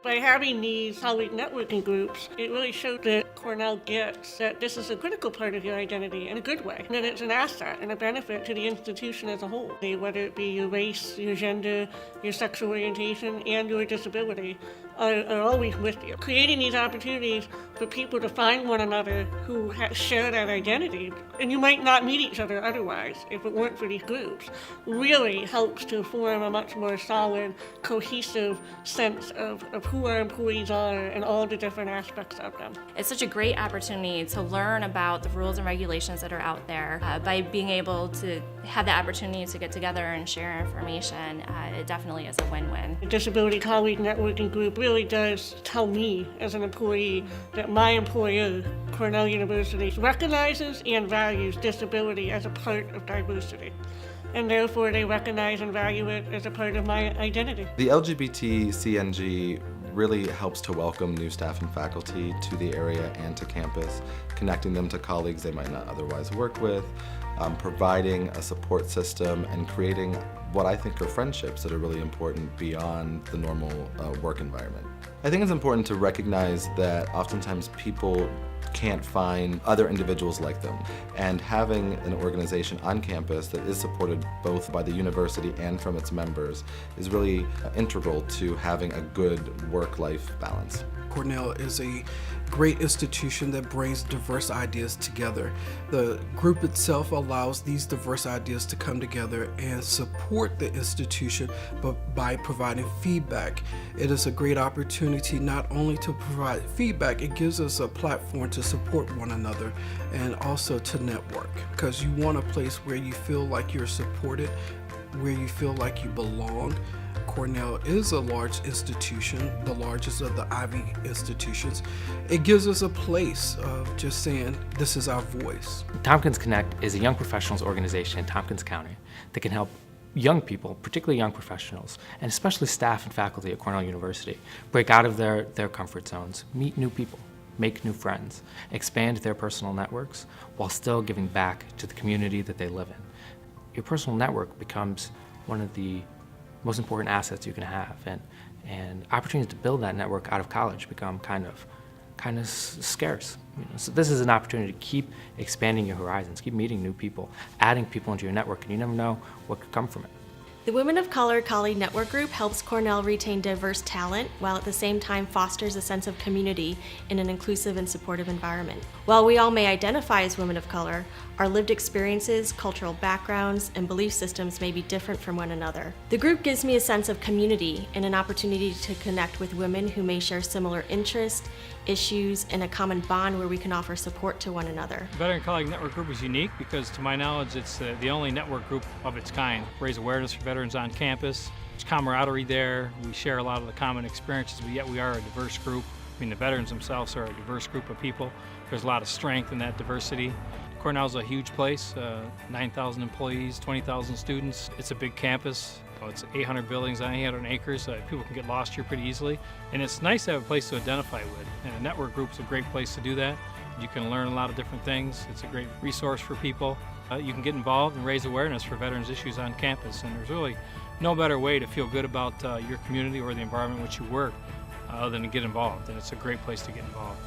By having these colleague networking groups, it really showed that Cornell gets that this is a critical part of your identity in a good way, and that it's an asset and a benefit to the institution as a whole, whether it be your race, your gender, your sexual orientation, and your disability are always with you. Creating these opportunities for people to find one another who share that identity, and you might not meet each other otherwise if it weren't for these groups, really helps to form a much more solid, cohesive sense of who our employees are and all the different aspects of them. It's such a great opportunity to learn about the rules and regulations that are out there. By being able to have the opportunity to get together and share information, it definitely is a win-win. The Disability Colleague Networking Group really does tell me as an employee that my employer, Cornell University, recognizes and values disability as a part of diversity, and therefore they recognize and value it as a part of my identity. The LGBT CNG really helps to welcome new staff and faculty to the area and to campus, connecting them to colleagues they might not otherwise work with, providing a support system, and creating what I think are friendships that are really important beyond the normal work environment. I think it's important to recognize that oftentimes people can't find other individuals like them, and having an organization on campus that is supported both by the university and from its members is really integral to having a good work-life balance. Cornell is a great institution that brings diverse ideas together. The group itself allows these diverse ideas to come together and support the institution, but by providing feedback. It is a great opportunity not only to provide feedback, it gives us a platform to support one another and also to network, because you want a place where you feel like you're supported, where you feel like you belong. Cornell is a large institution, the largest of the Ivy institutions. It gives us a place of just saying, this is our voice. Tompkins Connect is a young professionals organization in Tompkins County that can help young people, particularly young professionals, and especially staff and faculty at Cornell University, break out of their comfort zones, meet new people, make new friends, expand their personal networks, while still giving back to the community that they live in. Your personal network becomes one of the most important assets you can have, and opportunities to build that network out of college become kind of scarce. So this is an opportunity to keep expanding your horizons, keep meeting new people, adding people into your network, and you never know what could come from it. The Women of Color Colleague Network Group helps Cornell retain diverse talent while at the same time fosters a sense of community in an inclusive and supportive environment. While we all may identify as women of color, our lived experiences, cultural backgrounds, and belief systems may be different from one another. The group gives me a sense of community and an opportunity to connect with women who may share similar interests, issues, and a common bond where we can offer support to one another. The Veteran Colleague Network Group is unique because, to my knowledge, it's the only network group of its kind. Raise awareness for veterans on campus. There's camaraderie there. We share a lot of the common experiences, but yet we are a diverse group. I mean, the veterans themselves are a diverse group of people. There's a lot of strength in that diversity. Cornell's a huge place, 9,000 employees, 20,000 students. It's a big campus. It's 800 buildings on 800 acres. People can get lost here pretty easily. And it's nice to have a place to identify with. And a network group's a great place to do that. You can learn a lot of different things. It's a great resource for people. You can get involved and raise awareness for veterans issues on campus. And there's really no better way to feel good about your community or the environment in which you work other than to get involved. And it's a great place to get involved.